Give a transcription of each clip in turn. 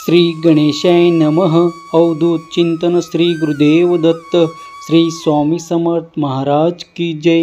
श्री गणेशाय नमः। अवधूत चिंतन श्री गुरुदेव दत्त श्री स्वामी समर्थ महाराज की जय।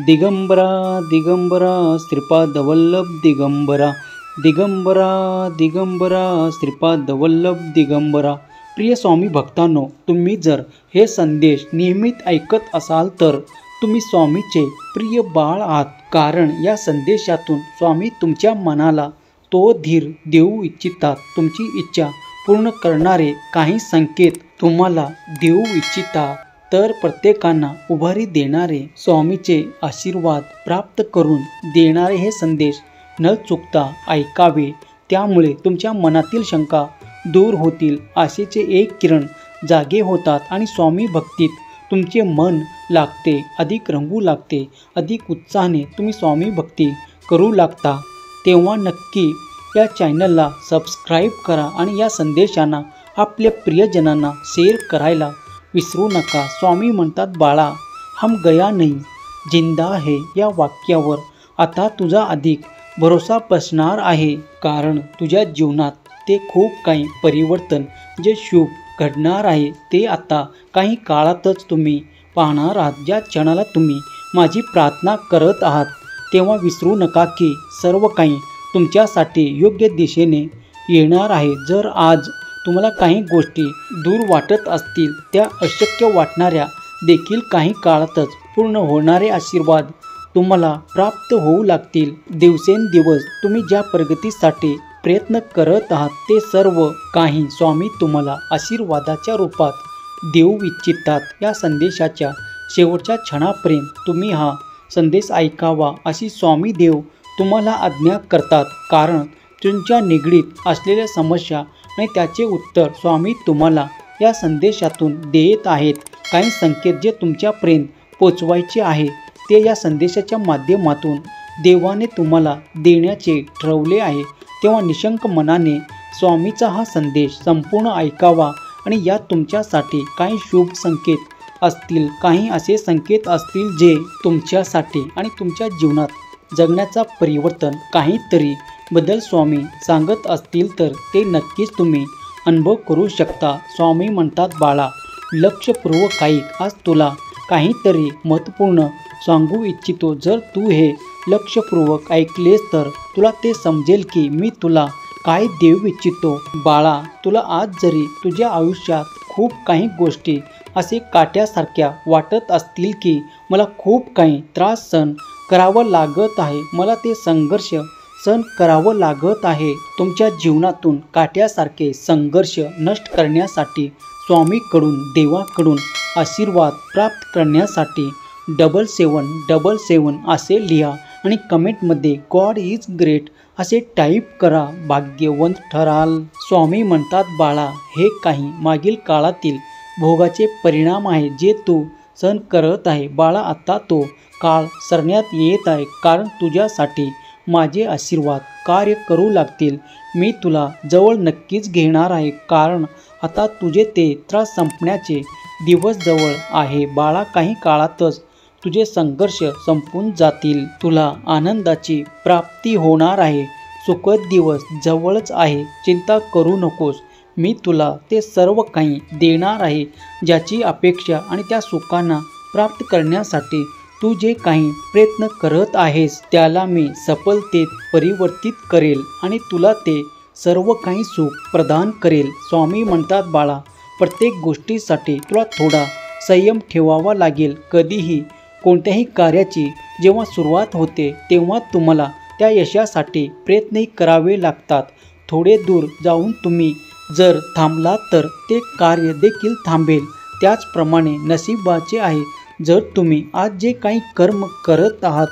दिगंबरा दिगंबरा श्रीपाद वल्लभ दिगंबरा दिगंबरा दिगंबरा श्रीपाद वल्लभ दिगंबरा। प्रिय स्वामी भक्तांनो, तुम्ही जर हे संदेश नियमित ऐकत असाल तर तुम्ही स्वामीचे प्रिय बाळ आहात, कारण या संदेशातून स्वामी तुमच्या मनाला तो धीर देऊ इच्छितात। तुमची इच्छा पूर्ण करणारे काही संकेत तुम्हाला देऊ इच्छिता, तर प्रत्येकांना उभारी देणारे स्वामीचे आशीर्वाद प्राप्त करून देणारे हे संदेश न चुकता ऐकावे। त्यामुळे तुमच्या मनातील शंका दूर होतील, आशेचे एक किरण जागे होतात आणि स्वामी भक्तीत तुमचे मन लागते, अधिक रंगू लागते, अधिक उत्साहाने तुम्ही स्वामी भक्ती करू लागता। तेव्हा नक्की या चॅनलला सबस्क्राईब करा आणि या संदेशांना आपल्या प्रियजनांना शेअर करायला विसरू नका। स्वामी म्हणतात, बाळा हम गया नहीं जिंदा है या वाक्यावर आता तुझा अधिक भरोसा बसणार आहे, कारण तुझ्या जीवनात ते खूप काही परिवर्तन जे शुभ घडणार आहे ते आता काही काळातच तुम्ही पाहणार आहात। ज्या क्षणाला तुम्ही माझी प्रार्थना करत आहात तेव्हा विसरू नका की सर्व काही तुमच्यासाठी योग्य दिशेने येणार आहे। जर आज तुम्हाला काही गोष्टी दूर वाटत असतील, त्या अशक्य वाटणाऱ्या देखील काही काळातच पूर्ण होणारे आशीर्वाद तुम्हाला प्राप्त होऊ लागतील। दिवसेंदिवस तुम्ही ज्या प्रगतीसाठी प्रयत्न करत आहात ते सर्व काही स्वामी तुम्हाला आशीर्वादाच्या रूपात देऊ इच्छितात। या संदेशाच्या शेवटच्या क्षणापर्यंत तुम्ही हा संदेश ऐकावा अशी स्वामी देव तुम्हाला आज्ञा करतात, कारण तुमच्या निगडीत असलेल्या समस्या आणि त्याचे उत्तर स्वामी तुम्हाला या संदेशातून देत आहेत। काही संकेत जे तुमच्यापर्यंत पोचवायचे आहे ते या संदेशाच्या माध्यमातून देवाने तुम्हाला देण्याचे ठरवले आहे। तेव्हा निशंक मनाने स्वामीचा हा संदेश संपूर्ण ऐकावा आणि यात तुमच्यासाठी काही शुभ संकेत असतील, काही असे संकेत असतील जे तुमच्यासाठी आणि तुमच्या जीवनात जगण्याचा परिवर्तन काहीतरी बदल स्वामी सांगत असतील तर ते नक्कीच तुम्ही अनुभव करू शकता। स्वामी म्हणतात, बाळा लक्षपूर्वक ऐक, आज तुला काहीतरी महत्त्वपूर्ण सांगू इच्छितो। जर तू हे लक्षपूर्वक ऐकलेस तर तुला ते समजेल की मी तुला काय देऊ इच्छितो। बाळा, तुला आज जरी तुझ्या आयुष्यात खूप काही गोष्टी असे काट्यासारख्या वाटत असतील की मला खूप काही त्रास सहन करावं लागत आहे, मला ते संघर्ष सहन करावं लागत आहे, तुमच्या जीवनातून काट्यासारखे संघर्ष नष्ट करण्यासाठी स्वामीकडून देवाकडून आशीर्वाद प्राप्त करण्यासाठी 777 असे लिहा आणि कमेंटमध्ये गॉड इज ग्रेट असे टाईप करा, भाग्यवंत ठराल। स्वामी म्हणतात, बाळा हे काही मागील काळातील भोगाचे परिणाम आहे जे तू सहन करत आहे। बाळा आता तो काळ सरण्यात येत आहे, कारण तुझ्यासाठी माझे आशीर्वाद कार्य करू लागतील। मी तुला जवळ नक्कीच घेणार आहे, कारण आता तुझे ते त्रास संपण्याचे दिवस जवळ आहे। बाळा काही काळातच तुझे संघर्ष संपून जातील, तुला आनंदाची प्राप्ती होणार आहे, सुखद दिवस जवळच आहे, चिंता करू नकोस, मी तुला ते सर्व काही देणार आहे ज्याची अपेक्षा आणि त्या सुखांना प्राप्त करण्यासाठी तू जे काही प्रयत्न करत आहेस त्याला मी सफलतेत परिवर्तित करेल आणि तुला ते सर्व काही सुख प्रदान करेल। स्वामी म्हणतात, बाळा प्रत्येक गोष्टीसाठी तुला थोडा संयम ठेवावा लागेल। कधीही कोणत्याही कार्याची जेव्हा सुरुवात होते तेव्हा तुम्हाला त्या यशासाठी प्रयत्नही करावे लागतात। थोडे दूर जाऊन तुम्ही जर थांबलात तर ते कार्य देखील थांबेल। त्याचप्रमाणे नशिबाचे आहे, जर तुम्ही आज जे काही कर्म करत आहात,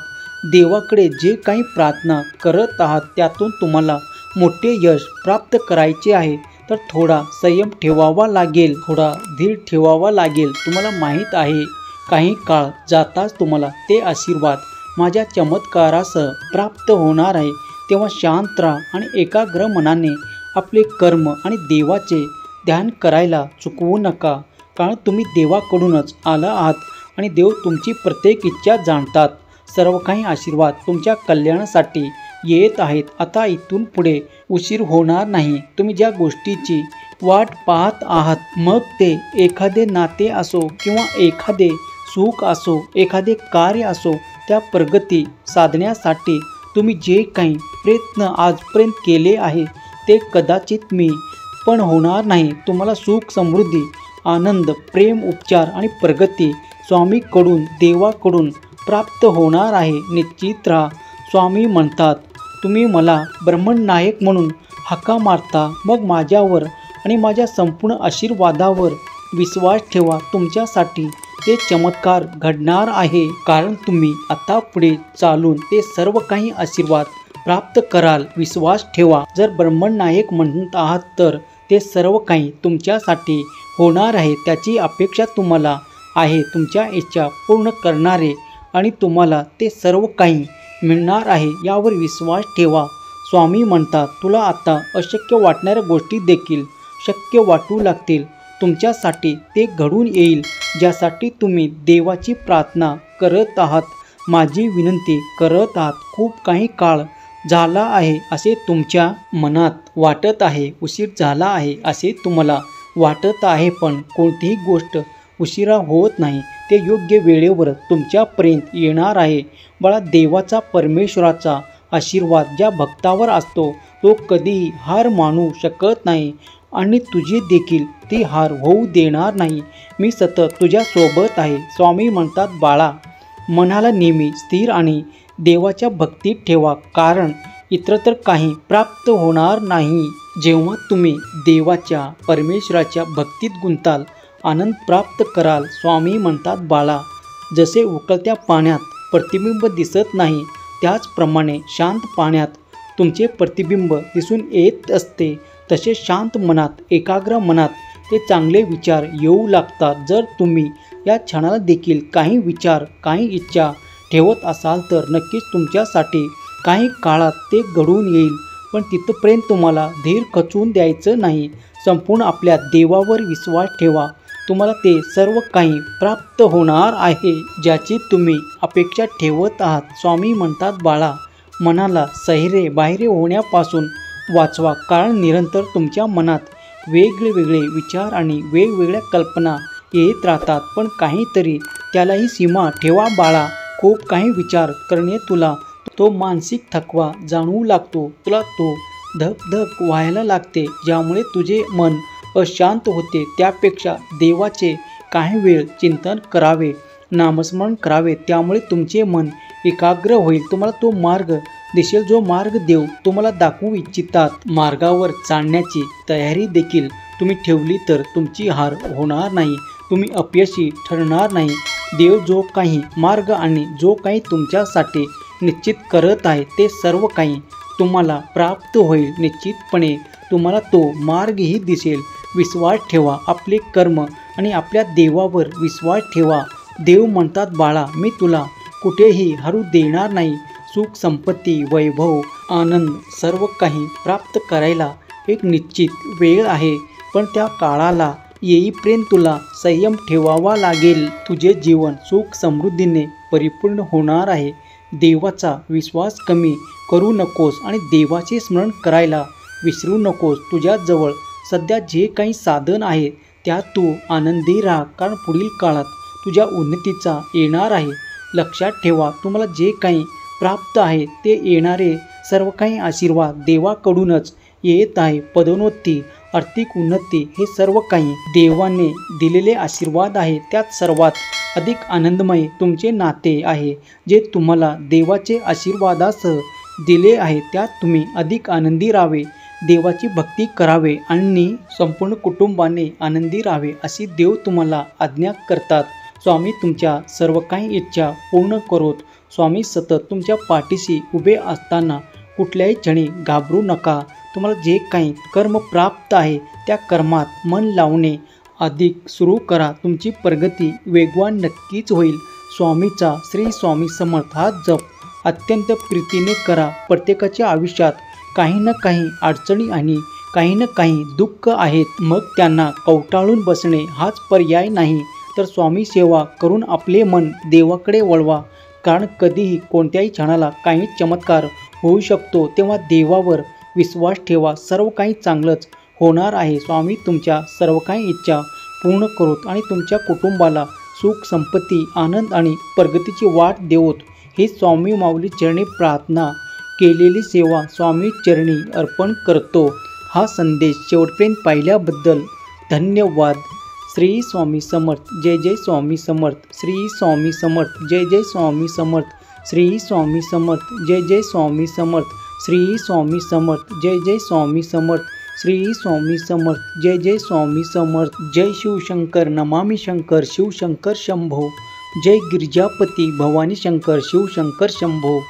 देवाकडे जे काही प्रार्थना करत आहात त्यातून तुम्हाला मोठे यश प्राप्त करायचे आहे तर थोडा संयम ठेवावा लागेल, थोडा धीर ठेवावा लागेल। तुम्हाला माहीत आहे काही काळ जाताच तुम्हाला ते आशीर्वाद माझ्या चमत्कारासह प्राप्त होणार आहे। तेव्हा शांत राहा आणि एकाग्र मनाने आपले कर्म आणि देवाचे ध्यान करायला चुकवू नका, कारण तुम्ही देवाकडूनच आला आहात आणि देव तुमची प्रत्येक इच्छा जाणतात। सर्व काही आशीर्वाद तुमच्या कल्याणासाठी येत आहेत. आता इथून पुढे उशीर होणार नाही. तुम्ही ज्या गोष्टीची वाट पाहत आहात, मग ते एखादे नाते असो किंवा एखादे सुख असो, एखादे कार्य असो, त्या प्रगती साधण्यासाठी तुम्ही जे काही प्रयत्न आजपर्यंत केले आहे ते कदाचित मी पण होणार नाही. तुम्हाला सुख, समृद्धी, आनंद, प्रेम, उपचार आणि प्रगती स्वामीकडून, देवाकडून प्राप्त होणार आहे. निश्चित राहा. स्वामी म्हणतात, तुम्ही मला ब्रह्मनायक म्हणून हाका मारता, मग माझ्यावर आणि माझ्या संपूर्ण आशीर्वादावर विश्वास ठेवा. तुमच्यासाठी ते चमत्कार घडणार आहे, कारण तुम्ही आता पुढे चालून ते सर्व काही आशीर्वाद प्राप्त कराल. विश्वास ठेवा. जर ब्रह्मनायक म्हणत आहात तर ते सर्व काही तुमच्यासाठी होणार आहे. त्याची अपेक्षा तुम्हाला आहे. तुमच्या इच्छा पूर्ण करणारे आणि तुम्हाला ते सर्व काही मिळणार आहे, यावर विश्वास ठेवा. स्वामी म्हणतात, तुला आता अशक्य वाटणाऱ्या गोष्टी देखील शक्य वाटू लागतील. तुमच्यासाठी ते घडून येईल ज्यासाठी तुम्ही देवाची प्रार्थना करत आहात, माझी विनंती करत आहात. खूप काही काळ झाला आहे असे तुमच्या मनात वाटत आहे. उशीर झाला आहे असे तुम्हाला वाटत आहे, पण कोणतीही गोष्ट उशिरा होत नाही. ते योग्य वेळेवर तुमच्यापर्यंत येणार आहे. बाळा, देवाचा, परमेश्वराचा आशीर्वाद ज्या भक्तावर असतो तो कधीही हार मानू शकत नाही आणि तुझी देखील ती हार होऊ देणार नाही. मी सतत तुझ्यासोबत आहे. स्वामी म्हणतात, बाळा, मनाला नेहमी स्थिर आणि देवाच्या भक्तीत ठेवा, कारण इतरत्र काही प्राप्त होणार नाही. जेव्हा तुम्ही देवाच्या, परमेश्वराच्या भक्तीत गुंताल, आनंद प्राप्त कराल. स्वामी म्हणतात, बाळा, जसे उकळत्या पाण्यात प्रतिबिंब दिसत नाही, त्याचप्रमाणे शांत पाण्यात तुमचे प्रतिबिंब दिसून येत असते. तसे शांत मनात, एकाग्र मनात ते चांगले विचार येऊ लागतात. जर तुम्ही या क्षणाला देखील काही विचार, काही इच्छा ठेवत असाल तर नक्कीच तुमच्यासाठी काही काळात ते घडून येईल. पण तिथपर्यंत तुम्हाला धीर खचवून द्यायचं नाही. संपूर्ण आपल्या देवावर विश्वास ठेवा. तुम्हाला ते सर्व काही प्राप्त होणार आहे, ज्याची तुम्ही अपेक्षा ठेवत आहात. स्वामी म्हणतात, बाळा, मनाला सैरे बाहेर होण्यापासून वाचवा, कारण निरंतर तुमच्या मनात वेगवेगळे विचार आणि वेगवेगळ्या कल्पना येत राहतात. पण काहीतरी त्यालाही सीमा ठेवा बाळा. खूप काही विचार करणे तुला तो मानसिक थकवा जाणवू लागतो. तुला तो धक व्हायला लागते, ज्यामुळे तुझे मन अशांत होते. त्यापेक्षा देवाचे काही वेळ चिंतन करावे, नामस्मरण करावे, त्यामुळे तुमचे मन एकाग्र होईल. तुम्हाला तो मार्ग दिसेल जो मार्ग देव तुम्हाला दाखवू इच्छितात. मार्गावर चालण्याची तयारी देखील तुम्ही ठेवली तर तुमची हार होणार नाही, तुम्ही अपयशी ठरणार नाही. देव जो काही मार्ग आणि जो काही तुमच्यासाठी निश्चित करत आहे ते सर्व काही तुम्हाला प्राप्त होईल. निश्चितपणे तुम्हाला तो मार्गही दिसेल. विश्वास ठेवा. आपले कर्म आणि आपल्या देवावर विश्वास ठेवा. देव म्हणतात, बाळा, मी तुला कुठेही हरू देणार नाही. सुख, संपत्ती, वैभव, आनंद सर्व काही प्राप्त करायला एक निश्चित वेळ आहे, पण त्या काळाला येईपर्यंत तुला संयम ठेवावा लागेल. तुझे जीवन सुख समृद्धीने परिपूर्ण होणार आहे. देवाचा विश्वास कमी करू नकोस आणि देवाचे स्मरण करायला विसरू नकोस. तुझ्याजवळ सध्या जे काही साधन आहे त्यात तू आनंदी राहा, कारण पुढील काळात तुझ्या उन्नतीचा येणार आहे. लक्षात ठेवा, तुम्हाला जे काही प्राप्त आहे ते येणारे सर्व काही आशीर्वाद देवाकडूनच येत आहे. पदोन्नती, आर्थिक उन्नती हे सर्व काही देवाने दिलेले आशीर्वाद आहे. त्यात सर्वात अधिक आनंदमय तुमचे नाते आहे, जे तुम्हाला देवाचे आशीर्वादासह दिले आहे. त्यात तुम्ही अधिक आनंदी राहावे, देवाची भक्ती करावे आणि संपूर्ण कुटुंबाने आनंदी राहावे अशी देव तुम्हाला आज्ञा करतात. स्वामी तुमच्या सर्व काही इच्छा पूर्ण करोत. स्वामी सतत तुमच्या पाठीशी उभे असताना कुठल्याही क्षणी घाबरू नका. तुम्हाला जे काही कर्म प्राप्त आहे त्या कर्मात मन लावणे अधिक सुरू करा. तुमची प्रगती वेगवान नक्कीच होईल. स्वामीचा श्री स्वामी समर्थ हा जप अत्यंत प्रीतीने करा. प्रत्येकाच्या आयुष्यात काही ना काही अडचणी आणि काही ना काही दुःख आहेत, मग त्यांना कवटाळून बसणे हाच पर्याय नाही, तर स्वामी सेवा करून आपले मन देवाकडे वळवा. कारण कधीही कोणत्याही क्षणाला काही चमत्कार होऊ शकतो, तेव्हा देवावर विश्वास ठेवा, सर्व काही चांगलंच होणार आहे. स्वामी तुमच्या सर्व काही इच्छा पूर्ण करोत आणि तुमच्या कुटुंबाला सुख, संपत्ती, आनंद आणि प्रगतीची वाट देवोत. ही स्वामी माऊली चरणी प्रार्थना केलेली सेवा स्वामी चरणी अर्पण करतो. हा संदेश शेवटपर्यंत पाहिल्याबद्दल धन्यवाद. श्री स्वामी समर्थ. जय जय स्वामी समर्थ. श्री स्वामी समर्थ. जय जय स्वामी समर्थ. श्री स्वामी समर्थ. जय जय स्वामी समर्थ. श्री स्वामी समर्थ. जय जय स्वामी समर्थ. श्री स्वामी समर्थ. जय जय स्वामी समर्थ. जय शिवशंकर. नमामि शंकर. शिवशंकर शंभो. जय गिरिजापती भवानी शंकर. शिवशंकर शंभो.